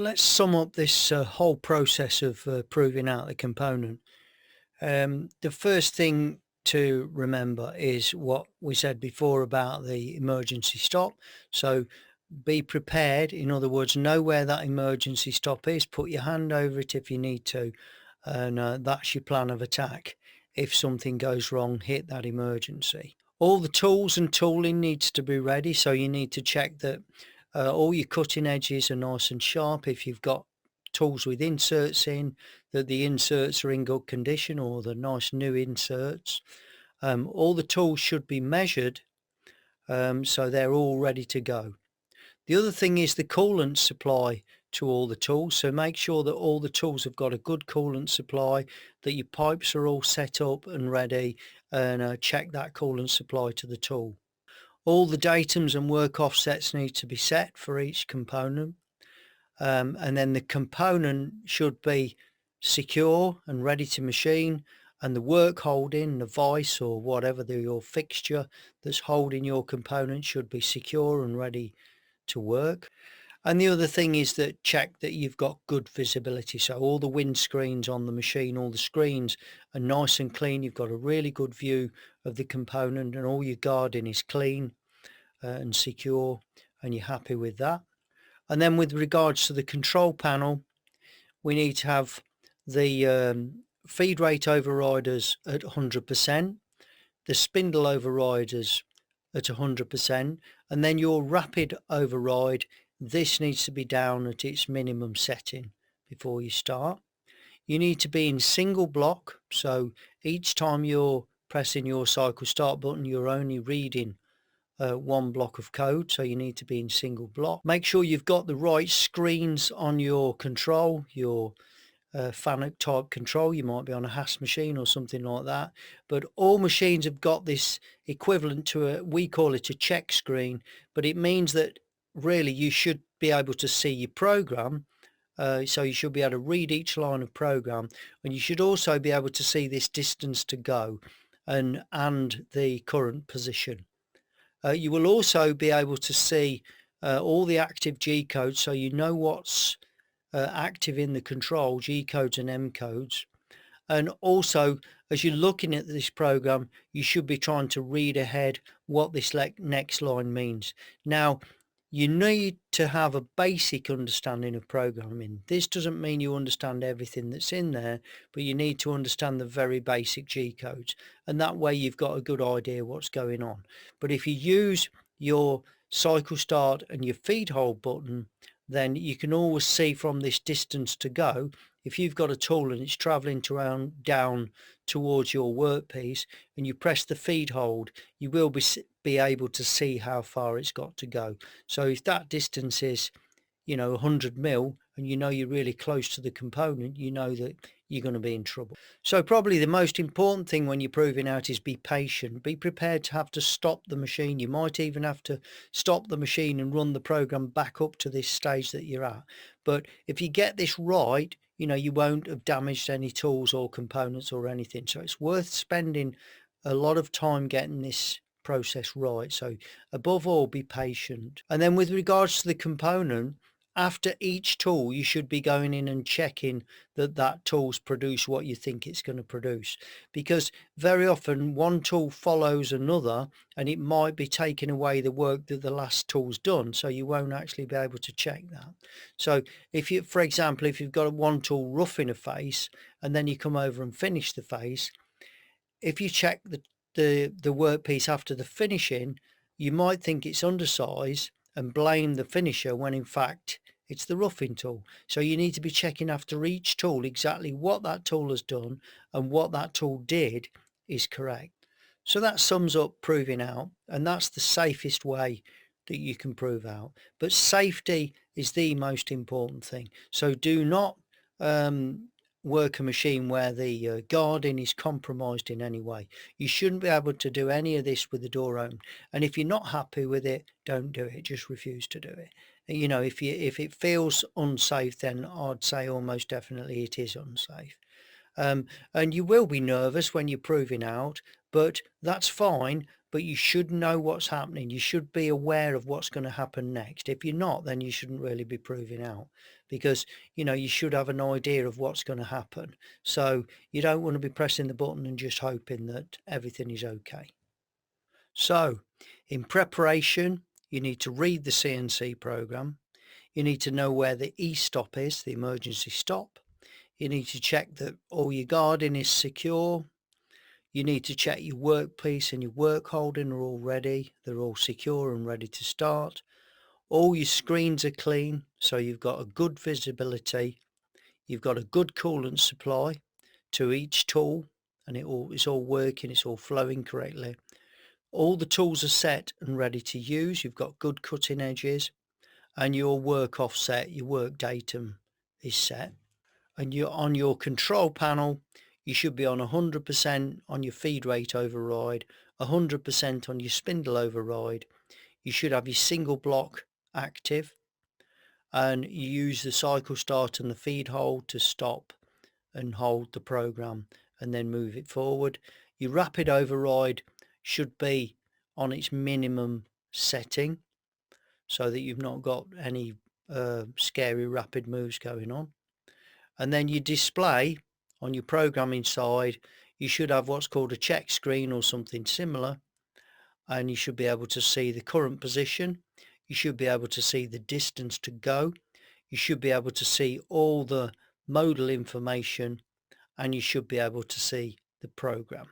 So let's sum up this whole process of proving out the component. The first thing to remember is what we said before about the emergency stop. So be prepared. In other words, know where that emergency stop is. Put your hand over it if you need to. And that's your plan of attack. If something goes wrong, hit that emergency. All the tools and tooling needs to be ready. So you need to check that all your cutting edges are nice and sharp. If you've got tools with inserts in, that the inserts are in good condition, or the nice new inserts. All the tools should be measured, so they're all ready to go. The other thing is the coolant supply to all the tools. So make sure that all the tools have got a good coolant supply, that your pipes are all set up and ready, and check that coolant supply to the tool. All the datums and work offsets need to be set for each component. And then the component should be secure and ready to machine, and the work holding, the vise or whatever your fixture that's holding your component should be secure and ready to work. And the other thing is that check that you've got good visibility. So all the windscreens on the machine, all the screens are nice and clean. You've got a really good view of the component, and all your guarding is clean and secure, and you're happy with that. And then with regards to the control panel, we need to have the feed rate overriders at 100%, the spindle overriders at 100%, and then your rapid override, this needs to be down at its minimum setting before you start. You need to be in single block, so each time you're pressing your cycle start button, you're only reading one block of code, so you need to be in single block. Make sure you've got the right screens on your control, your Fanuc type control. You might be on a Haas machine or something like that, but all machines have got this equivalent to we call it a check screen, but it means that really you should be able to see your program. So you should be able to read each line of program, and you should also be able to see this distance to go and the current position. You will also be able to see all the active G codes, so you know what's active in the control, G codes and M codes. And also, as you're looking at this program, you should be trying to read ahead what this next line means. Now, you need to have a basic understanding of programming. This doesn't mean you understand everything that's in there, but you need to understand the very basic G codes, and that way you've got a good idea what's going on. But if you use your cycle start and your feed hold button, then you can always see from this distance to go, if you've got a tool and it's traveling down towards your workpiece and you press the feed hold, you will be able to see how far it's got to go. So if that distance is, 100 mil, and you're really close to the component, you know that you're going to be in trouble. So probably the most important thing when you're proving out is be patient. Be prepared to have to stop the machine. You might even have to stop the machine and run the program back up to this stage that you're at. But if you get this right, you won't have damaged any tools or components or anything. So it's worth spending a lot of time getting this process right. So above all, be patient. And then with regards to the component, after each tool, you should be going in and checking that tool's produce what you think it's going to produce, because very often one tool follows another and it might be taking away the work that the last tool's done, so you won't actually be able to check that. So if you, for example, if you've got one tool roughing a face and then you come over and finish the face, if you check the workpiece after the finishing, you might think it's undersize and blame the finisher when in fact it's the roughing tool. So you need to be checking after each tool exactly what that tool has done, and what that tool did is correct. So that sums up proving out, and that's the safest way that you can prove out. But safety is the most important thing. So do not work a machine where the guarding is compromised in any way. You shouldn't be able to do any of this with the door open. And if you're not happy with it, don't do it. Just refuse to do it. If it feels unsafe, then I'd say almost definitely it is unsafe. And you will be nervous when you're proving out, but that's fine. but you should know what's happening. You should be aware of what's going to happen next. If you're not, then you shouldn't really be proving out, because, you should have an idea of what's going to happen. So you don't want to be pressing the button and just hoping that everything is okay. So in preparation, you need to read the CNC program. You need to know where the e-stop is, the emergency stop. You need to check that all your guarding is secure. You need to check your workpiece and your work holding are all ready. They're all secure and ready to start. All your screens are clean, so you've got a good visibility. You've got a good coolant supply to each tool, and it's all working, it's all flowing correctly. All the tools are set and ready to use. You've got good cutting edges, and your work offset, your work datum is set. And you're on your control panel, you should be on 100% on your feed rate override, 100% on your spindle override. You should have your single block active, and you use the cycle start and the feed hold to stop and hold the program and then move it forward. Your rapid override should be on its minimum setting so that you've not got any scary rapid moves going on. And then your display on your programming side, you should have what's called a check screen or something similar, and you should be able to see the current position. You should be able to see the distance to go. You should be able to see all the modal information, and you should be able to see the program.